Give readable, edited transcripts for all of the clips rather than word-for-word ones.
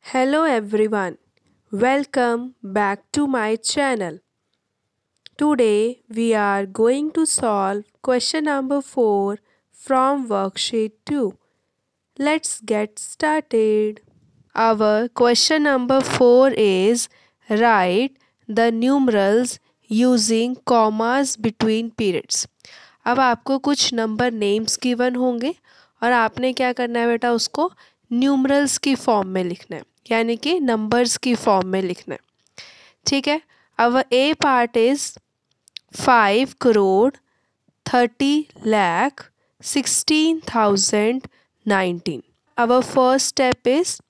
Hello everyone, welcome back to my channel. Today we are going to solve question number 4 from worksheet 2. Let's get started. Our question number 4 is write the numerals using commas between periods. अब आपको कुछ number names given होंगे और आपने क्या करना है बेटा, उसको न्यूमरल्स की फॉर्म में लिखना है, यानी कि नंबर्स की फॉर्म में लिखना है। ठीक है। Our A part is 5,30,16,019। Our first step is,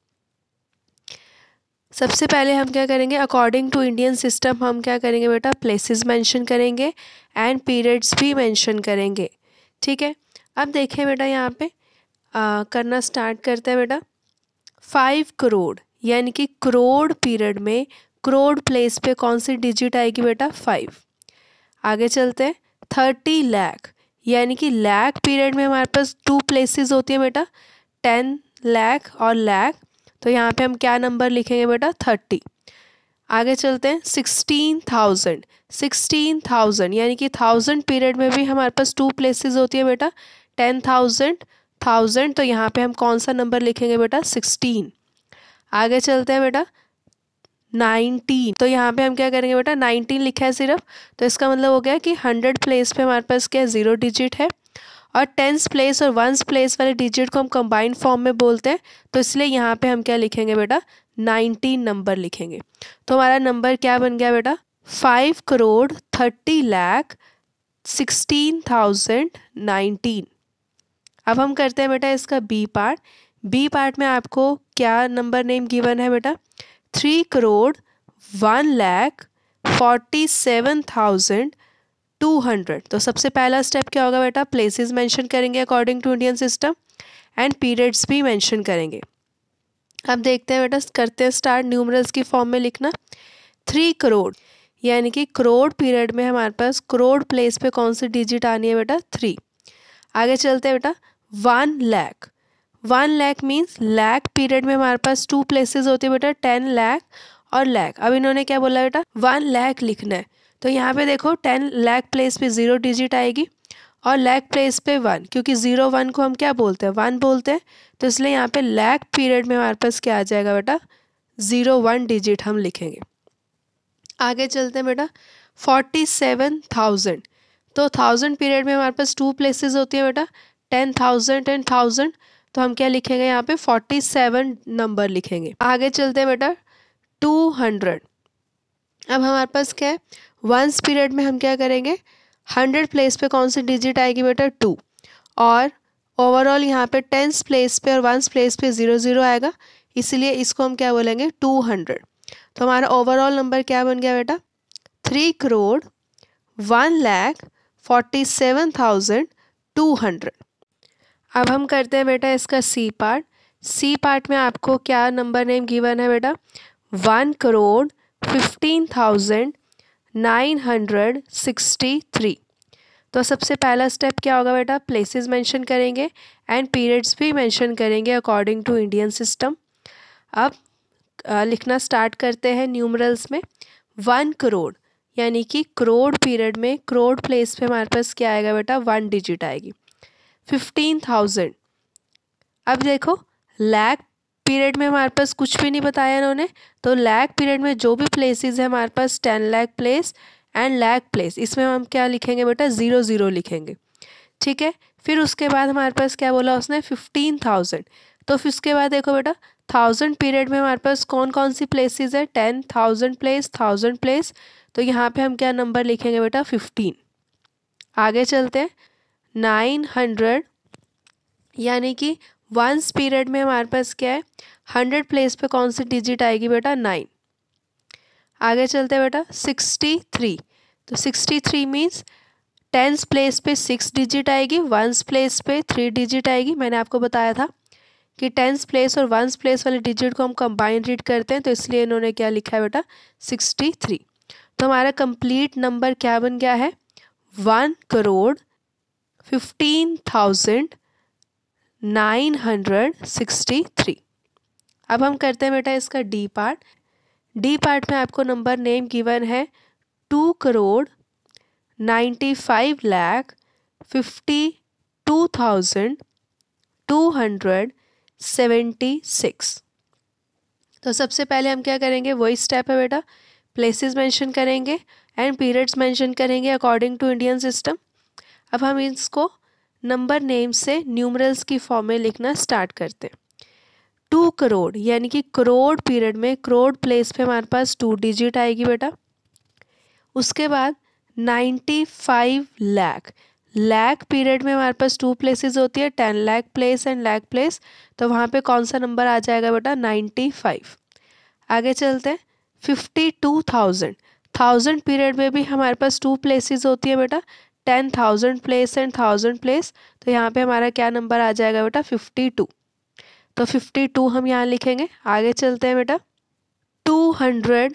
सबसे पहले हम क्या करेंगे, अकॉर्डिंग टू इंडियन सिस्टम हम क्या करेंगे बेटा, प्लेसेस मेंशन करेंगे एंड पीरियड्स भी मेंशन करेंगे। ठीक है। अब देखें बेटा, यहाँ पे करना स्टार्ट करते हैं बेटा। 5 करोड़ यानी कि करोड़ पीरियड में करोड़ प्लेस पे कौन सी डिजिट आएगी बेटा, 5। आगे चलते हैं। 30 लाख यानी कि लाख पीरियड में हमारे पास 2 प्लेसेस होती हैं बेटा, 10 लाख और लाख। तो यहाँ पे हम क्या नंबर लिखेंगे बेटा, 30। आगे चलते हैं। 16,000 यानी कि 1000 पीरियड में भी हमारे पास 2 प्लेसेस होती है बेटा, 10,000 1000। तो यहाँ पे हम कौन सा नंबर लिखेंगे बेटा, 16। आगे चलते हैं बेटा। 19, तो यहाँ पे हम क्या करेंगे बेटा, 19 लिखा है सिर्फ, तो इसका मतलब हो गया कि 100 प्लेस पे हमारे पास क्या 0 डिजिट है, और 10th प्लेस और 1st प्लेस वाले डिजिट को हम कंबाइंड फॉर्म में बोलते हैं, तो इसलिए यहाँ पे हम क्या लिखेंगे बेटा, 19 नंबर लिखेंगे। तो हमारा नंबर क्या बन गया बेटा, 5,30,16,019। अब हम करते हैं बेटा इसका बी पार्ट। बी पार्ट में आपको क्या नंबर नेम गिवन है बेटा, 3,01,47,200। तो सबसे पहला स्टेप क्या होगा बेटा, प्लेसेस मेंशन करेंगे according to Indian system and periods भी मेंशन करेंगे। अब देखते हैं बेटा, करते हैं स्टार्ट न्यूमरल्स की फॉर्म में लिखना। 3 करोड़ यानी कि करोड़ पीरियड में हमारे पास करोड़ प्लेस पे कौन सी डिजिट आनी है बेटा, 3। आगे चलते हैं बेटा। 1 लाख 1 लाख मीन्स लाख पीरियड में हमारे पास 2 प्लेसेस होती है बेटा, 10 लाख और लाख। अब इन्होंने क्या बोला बेटा, 1 लाख लिखना है, तो यहाँ पे देखो 10 लाख प्लेस पे 0 डिजिट आएगी और लाख प्लेस पे 1, क्योंकि 0 1 को हम क्या बोलते हैं, 1 बोलते हैं, तो इसलिए यहाँ पे लाख पीरियड में हमारे पास क्या आ जाएगा बेटा, 0 1 डिजिट हम लिखेंगे। आगे चलते हैं बेटा। 47,000, तो 1000 पीरियड में हमारे पास 2 प्लेसेस होती है बेटा, 10,000 एंड 1000। तो हम क्या लिखेंगे यहाँ पे, 47 नंबर लिखेंगे। आगे चलते हैं बेटा। 200, अब हमारे पास क्या है, 1 पीरियड में हम क्या करेंगे, 100 प्लेस पे कौन सी डिजिट आएगी बेटा, 2, और ओवरऑल यहाँ पे 10th प्लेस पे और 1st प्लेस पे 0 0 आएगा, इसलिए इसको हम क्या बोलेंगे, 200। तो हमारा ओवरऑल नंबर क्या बन गया बेटा, 3,01,47,200। अब हम करते हैं बेटा इसका सी पार्ट। सी पार्ट में आपको क्या नंबर नेम गिवन है बेटा, 1,15,963। तो सबसे पहला स्टेप क्या होगा बेटा, प्लेसेस मेंशन करेंगे एंड पीरियड्स भी मेंशन करेंगे अकॉर्डिंग टू इंडियन सिस्टम। अब लिखना स्टार्ट करते हैं न्यूमरल्स में। 1 करोड़ यानी कि करोड़ पीरियड में करोड़ प्लेस पे हमारे पास क्या आएगा बेटा, 1 डिजिट आएगी। 15,000, अब देखो लाख पीरियड में हमारे पास कुछ भी नहीं बताया इन्होंने, तो लाख पीरियड में जो भी प्लेसेस है हमारे पास 10 lakh place and lakh place, इसमें हम क्या लिखेंगे बेटा, 0 0 लिखेंगे। ठीक है। फिर उसके बाद हमारे पास क्या बोला उसने, 15,000। तो फिर उसके बाद देखो बेटा, 1000 पीरियड में हमारे पास कौन कौन सी प्लेसेस है, 10,000 प्लेस, 1000 प्लेस, तो यहाँ पे हम क्या नंबर लिखेंगे बेटा, 15। आगे चलते हैं। 900 यानी कि 1 पीरियड में हमारे पास क्या है, 100 प्लेस पे कौन सी डिजिट आएगी बेटा, 9। आगे चलते हैं बेटा। 63, तो 63 मीन्स 10th प्लेस पे 6 डिजिट आएगी, 1st प्लेस पे 3 डिजिट आएगी। मैंने आपको बताया था कि 10th प्लेस और 1st प्लेस वाले डिजिट को हम कंबाइन रीड करते हैं, तो इसलिए इन्होंने क्या लिखा है बेटा, 63। तो हमारा कंप्लीट नंबर क्या बन गया है, 1,15,963। अब हम करते हैं बेटा इसका डी पार्ट। डी पार्ट में आपको नंबर नेम गिवन है 2,95,52,276। तो सबसे पहले हम क्या करेंगे, वही स्टेप है बेटा, प्लेसेस मेंशन करेंगे एंड पीरियड्स मेंशन करेंगे अकॉर्डिंग टू इंडियन सिस्टम। अब हम इसको नंबर नेम से न्यूमरल्स की फॉर्म में लिखना स्टार्ट करते हैं। 2 करोड़ यानी कि करोड़ पीरियड में करोड़ प्लेस पे हमारे पास 2 डिजिट आएगी बेटा। उसके बाद 95 लाख, लाख पीरियड में हमारे पास 2 प्लेसेस होती है, 10 lakh place and lakh place, तो वहाँ पे कौन सा नंबर आ जाएगा बेटा, 95। आगे चलते हैं 52,000, 1000 पीरियड में भी हमारे पास 2 प्लेसेस होती है बेटा, 10,000 प्लेस एंड 1000 प्लेस, तो यहाँ पे हमारा क्या नंबर आ जाएगा बेटा, 52। तो 52 हम यहाँ लिखेंगे। आगे चलते हैं बेटा 200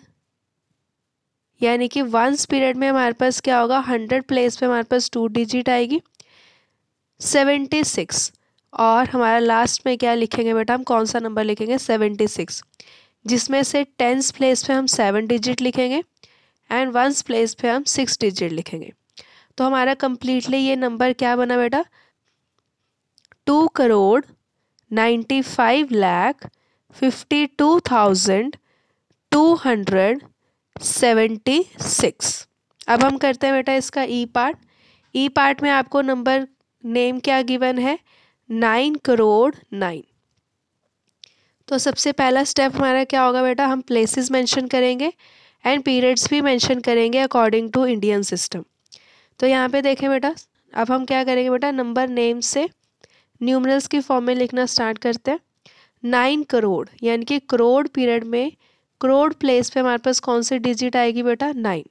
यानी कि वंस पीरियड में हमारे पास क्या होगा, 100 प्लेस पे हमारे पास 2 डिजिट आएगी, 76। और हमारा लास्ट में क्या लिखेंगे बेटा, हम कौन सा नंबर लिखेंगे, 76, जिसमें से 10th प्लेस पे हम 7 डिजिट लिखेंगे एंड वंस प्लेस पे हम 6 डिजिट लिखेंगे। तो हमारा कंप्लीटली ये नंबर क्या बना बेटा, 2,95,52,276। अब हम करते हैं बेटा इसका ई पार्ट। ई पार्ट में आपको नंबर नेम क्या गिवन है, 9 करोड़ 9। तो सबसे पहला स्टेप हमारा क्या होगा बेटा, हम प्लेसेस मेंशन करेंगे एंड पीरियड्स भी मेंशन करेंगे अकॉर्डिंग टू इंडियन सिस्टम। तो यहाँ पे देखें बेटा, अब हम क्या करेंगे बेटा, नंबर नेम से न्यूमरल्स की फॉर्म में लिखना स्टार्ट करते हैं। 9 करोड़ यानी कि करोड़ पीरियड में करोड़ प्लेस पे हमारे पास कौन सी डिजिट आएगी बेटा, 9।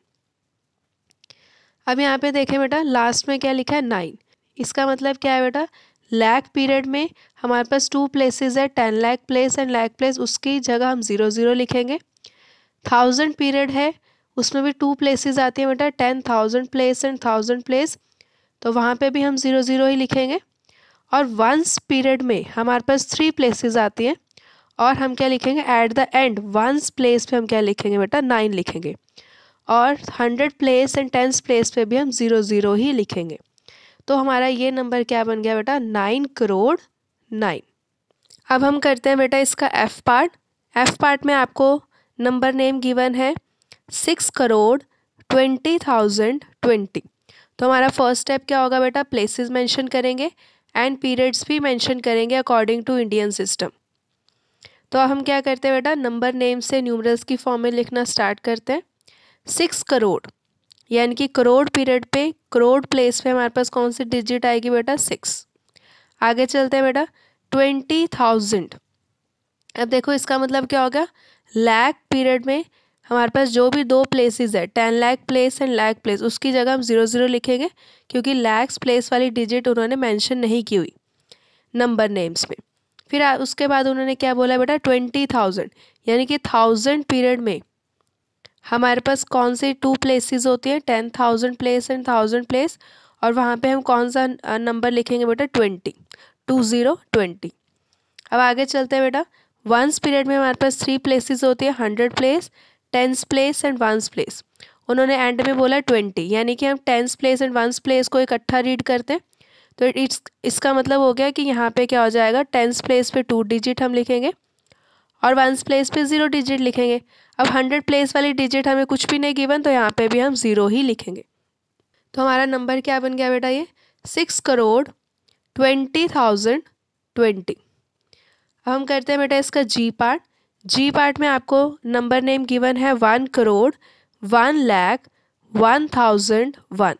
अब यहाँ पे देखें बेटा, लास्ट में क्या लिखा है, 9। इसका मतलब क्या है बेटा, लाख पीरियड में हमारे पास 2 प्लेसेस है, 10 lakh place and lakh place, उसकी जगह हम 0 लिखेंगे। 1000 पीरियड है, उसमें भी 2 प्लेसेस आती हैं बेटा, 10,000 प्लेस एंड 1000 प्लेस, तो वहाँ पे भी हम 0 ही लिखेंगे। और वंस पीरियड में हमारे पास 3 प्लेसेस आती हैं, और हम क्या लिखेंगे, at the end ones place पे हम क्या लिखेंगे बेटा, 9 लिखेंगे। और 100 प्लेस एंड 10th प्लेस पे भी हम 0 ही लिखेंगे। तो हमारा ये नंबर क्या बन गया बेटा, 9 करोड़ 9। अब हम करते हैं बेटा इसका एफ पार्ट। एफ पार्ट में आपको नंबर नेम गिवन है 6 करोड़ 20,020। तो हमारा फर्स्ट स्टेप क्या होगा बेटा, प्लेसेस मेंशन करेंगे एंड पीरियड्स भी मेंशन करेंगे अकॉर्डिंग टू इंडियन सिस्टम। तो हम क्या करते हैं बेटा, नंबर नेम से न्यूमरल्स की फॉर्म में लिखना स्टार्ट करते हैं। 6 करोड़ यानी कि करोड़ पीरियड पे करोड़ प्लेस पे हमारे पास कौन सी डिजिट आएगी बेटा, 6। आगे चलते हैं बेटा 20,000। अब देखो इसका मतलब क्या होगा, लाख पीरियड में हमारे पास जो भी 2 प्लेसेस है, 10 lakh place and lakh place, उसकी जगह हम 0 लिखेंगे, क्योंकि लैक्स प्लेस वाली डिजिट उन्होंने मेंशन नहीं की हुई नंबर नेम्स में। फिर उसके बाद उन्होंने क्या बोला बेटा, 20,000 यानी कि 1000 पीरियड में हमारे पास कौन सी 2 प्लेसेस होती हैं, 10,000 प्लेस एंड 1000 प्लेस, और वहाँ पे हम कौन सा नंबर लिखेंगे बेटा, 20। अब आगे चलते हैं बेटा, वंस पीरियड में हमारे पास 3 प्लेसेस होती है, 100 place, 10th place and ones place. उन्होंने एंड में बोला 20, यानी कि हम 10th place and ones place को इकट्ठा रीड करते हैं। तो इसका मतलब हो गया कि यहाँ पे क्या हो जाएगा, 10th प्लेस पे 2 डिजिट हम लिखेंगे और वंस प्लेस पे 0 डिजिट लिखेंगे। अब 100 प्लेस वाली डिजिट हमें कुछ भी नहीं गिवन, तो यहाँ पे भी हम 0 ही लिखेंगे। तो हमारा नंबर क्या बन गया बेटा, ये 6 करोड़ 20,020। अब हम करते हैं बेटा इसका जी पार्ट। जी पार्ट में आपको नंबर नेम गिवन है 1 करोड़ 1,01,001।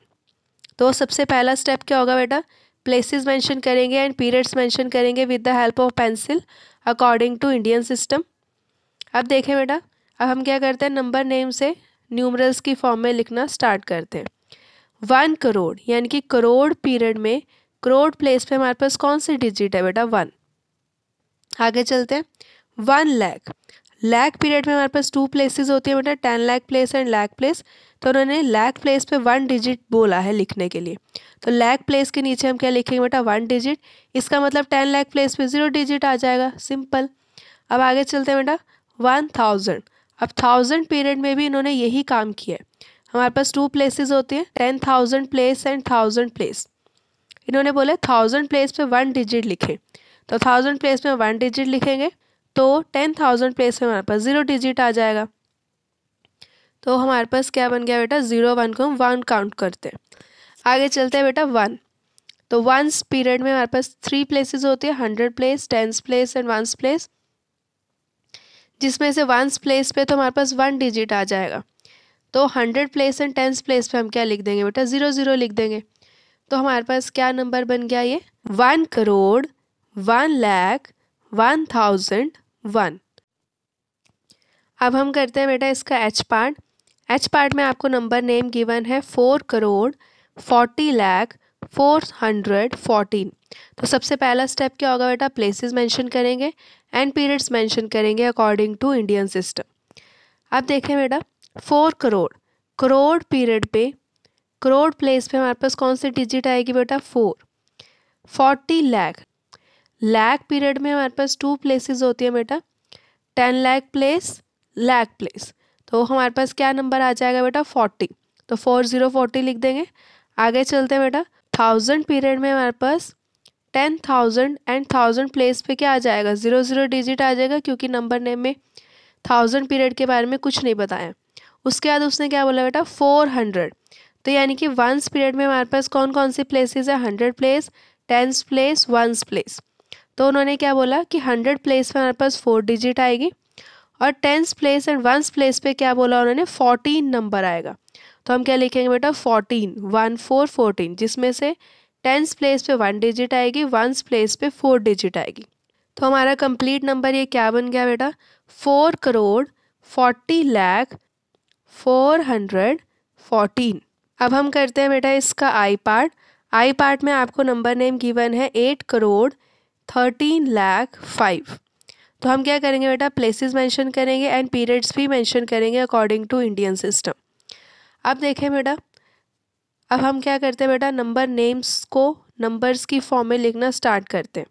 तो सबसे पहला स्टेप क्या होगा बेटा, प्लेसेस मेंशन करेंगे एंड पीरियड्स मेंशन करेंगे with the help of pencil according to Indian system. अब देखें बेटा, अब हम क्या करते हैं, नंबर नेम से न्यूमरल्स की फॉर्म में लिखना स्टार्ट करते हैं। 1 करोड़ यानी कि करोड़ पीरियड में करोड़ प्लेस पे हमारे पास कौन सी डिजिट है बेटा, 1। आगे चलते हैं 1 लाख, लाख पीरियड में हमारे पास 2 प्लेसेस होती है बेटा, 10 lakh place and lakh place, तो उन्होंने लाख प्लेस पे 1 डिजिट बोला है लिखने के लिए। तो लाख प्लेस के नीचे हम क्या लिखेंगे बेटा, 1 डिजिट। इसका मतलब 10 लाख प्लेस पे 0 डिजिट आ जाएगा, सिंपल। अब आगे चलते हैं बेटा 1000। अब 1000 पीरियड में भी इन्होंने यही काम किया है। हमारे पास 2 प्लेसेस होती हैं, 10,000 प्लेस एंड 1000 प्लेस। इन्होंने बोले 1000 प्लेस पे 1 डिजिट लिखें, तो 1000 प्लेस में 1 डिजिट लिखेंगे तो 10,000 प्लेस में हमारे पास 0 डिजिट आ जाएगा। तो हमारे पास क्या बन गया बेटा 0 1 को हम 1 काउंट करते हैं। आगे चलते हैं बेटा 1। तो 1 पीरियड में हमारे पास 3 प्लेसेस होती है, 100 प्लेस, 10 प्लेस एंड 1 प्लेस, जिसमें से 1 प्लेस पे तो हमारे पास 1 डिजिट आ जाएगा। तो 100 प्लेस एंड 10 प्लेस पे हम क्या लिख देंगे बेटा 0 0 लिख देंगे। तो हमारे पास क्या नंबर बन गया ये 1 करोड़ 1 लाख 1001। अब हम करते हैं बेटा इसका एच पार्ट। एच पार्ट में आपको नंबर नेम गिवन है 4 करोड़ 40 लाख 414। तो सबसे पहला स्टेप क्या होगा बेटा, प्लेसेस मेंशन करेंगे एंड पीरियड्स मेंशन करेंगे अकॉर्डिंग टू इंडियन सिस्टम। अब देखें बेटा 4 करोड़, करोड़ पीरियड पे, करोड़ प्लेस पे हमारे पास कौन सी डिजिट आएगी बेटा 4। 40 लाख, लाख पीरियड में हमारे पास 2 प्लेसेस होती है बेटा, 10 लाख प्लेस, लाख प्लेस। तो हमारे पास क्या नंबर आ जाएगा बेटा 40। तो 4040 लिख देंगे। आगे चलते हैं बेटा 1000 पीरियड में हमारे पास 10,000 एंड 1000 प्लेस पे क्या आ जाएगा 0 0 डिजिट आ जाएगा, क्योंकि नंबर नेम में 1000 पीरियड के बारे में कुछ नहीं बताया। उसके बाद उसने क्या बोला बेटा 400। तो यानी कि 1 पीरियड में हमारे पास कौन कौन सी प्लेसेस है, 100 प्लेस, 10 प्लेस, 1 प्लेस। तो उन्होंने क्या बोला कि 100 प्लेस में हमारे पास 4 डिजिट आएगी और 10 प्लेस एंड 1 प्लेस पे क्या बोला उन्होंने 14 नंबर आएगा। तो हम क्या लिखेंगे बेटा 14 1 4 14, जिसमें से 10 प्लेस पे 1 डिजिट आएगी, 1 प्लेस पे 4 डिजिट आएगी। तो हमारा कंप्लीट नंबर ये क्या बन गया बेटा 4 करोड़ 40 लाख 414। अब हम करते हैं बेटा इसका आई पार्ट। आई पार्ट में आपको नंबर नेम गिवन है 8 करोड़ 13 लाख 5। तो हम क्या करेंगे बेटा प्लेसेस मेंशन करेंगे एंड पीरियड्स भी मेंशन करेंगे अकॉर्डिंग टू इंडियन सिस्टम। अब देखें बेटा, अब हम क्या करते हैं बेटा नंबर नेम्स को नंबर्स की फॉर्म में लिखना स्टार्ट करते हैं।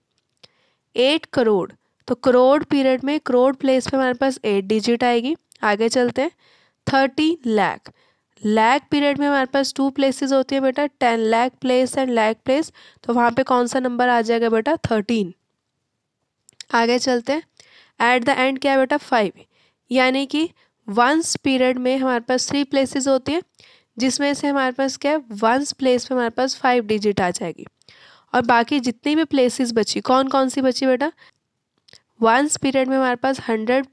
8 करोड़, तो करोड़ पीरियड में करोड़ प्लेस पे हमारे पास 8 डिजिट आएगी। आगे चलते हैं 30 लाख, लाख पीरियड में हमारे पास 2 प्लेसेस होती है बेटा, 10 lakh place and lakh place. तो वहाँ पे कौन सा नंबर आ जाएगा बेटा 13। आगे चलते हैं एट द एंड क्या है बेटा 5, यानी कि 1 पीरियड में हमारे पास 3 प्लेसेस होती है, जिसमें से हमारे पास क्या है 1 प्लेस पे हमारे पास 5 डिजिट आ जाएगी। और बाकी जितनी भी प्लेसेस बची कौन कौन सी बची बेटा 1 पीरियड में हमारे पास 100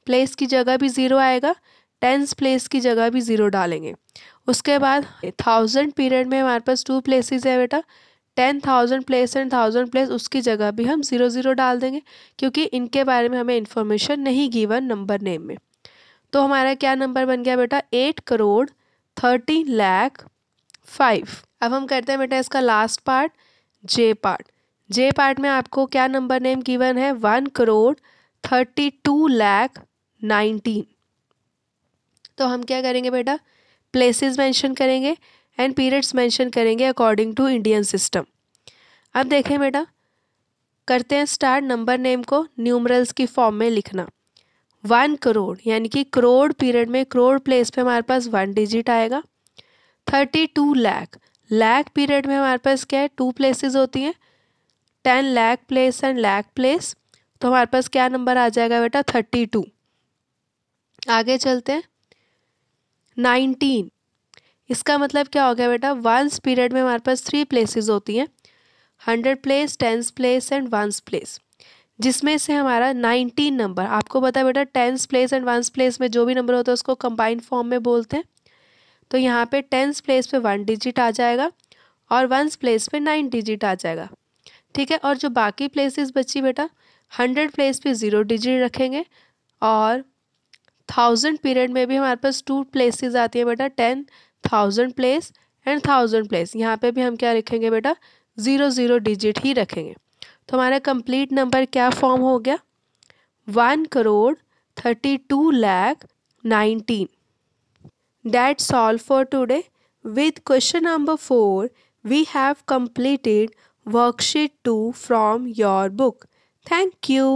प्लेस की जगह भी 0 आएगा, 10 प्लेस की जगह भी 0 डालेंगे। उसके बाद 1000 पीरियड में हमारे पास 2 प्लेसेस है बेटा, 10,000 प्लेस एंड 1000 प्लेस, उसकी जगह भी हम 0 0 डाल देंगे, क्योंकि इनके बारे में हमें इन्फॉर्मेशन नहीं गिवन नंबर नेम में। तो हमारा क्या नंबर बन गया बेटा 8 करोड़ 13 लाख 5। अब हम करते हैं बेटा इसका लास्ट पार्ट जे पार्ट। जे पार्ट में आपको क्या नंबर नेम गिवन है 1 करोड़ 32 लाख 19। तो हम क्या करेंगे बेटा प्लेसेस मेंशन करेंगे एंड पीरियड्स मेंशन करेंगे अकॉर्डिंग टू इंडियन सिस्टम। अब देखें बेटा करते हैं स्टार्ट नंबर नेम को न्यूमरल्स की फॉर्म में लिखना। 1 करोड़ यानी कि करोड़ पीरियड में करोड़ प्लेस पे हमारे पास 1 डिजिट आएगा। 32 लाख, लाख पीरियड में हमारे पास क्या है 2 प्लेसेस होती हैं, 10 lakh place and lakh place. तो हमारे पास क्या नंबर आ जाएगा बेटा 32। आगे चलते हैं 19, इसका मतलब क्या हो गया बेटा 1 पीरियड में हमारे पास 3 प्लेसेस होती हैं, 100 प्लेस, 10 प्लेस एंड 1 प्लेस, जिसमें से हमारा 19 नंबर। आपको पता है बेटा 10 प्लेस एंड 1 प्लेस में जो भी नंबर होता है उसको कंबाइंड फॉर्म में बोलते हैं। तो यहाँ पे 10 प्लेस पे 1 डिजिट आ जाएगा और 1 प्लेस पे 9 डिजिट आ जाएगा, ठीक है। और जो बाकी प्लेसेस बची बेटा 100 प्लेस पे 0 डिजिट रखेंगे और 1000 पीरियड में भी हमारे पास 2 प्लेसेस आती है बेटा, 10,000 प्लेस एंड 1000 प्लेस। यहाँ पे भी हम क्या रखेंगे बेटा 0 0 डिजिट ही रखेंगे। तो हमारा कंप्लीट नंबर क्या फॉर्म हो गया 1 crore 32 lakh 19। That's all for today. With question number 4, we have completed worksheet 2 from your book. Thank you.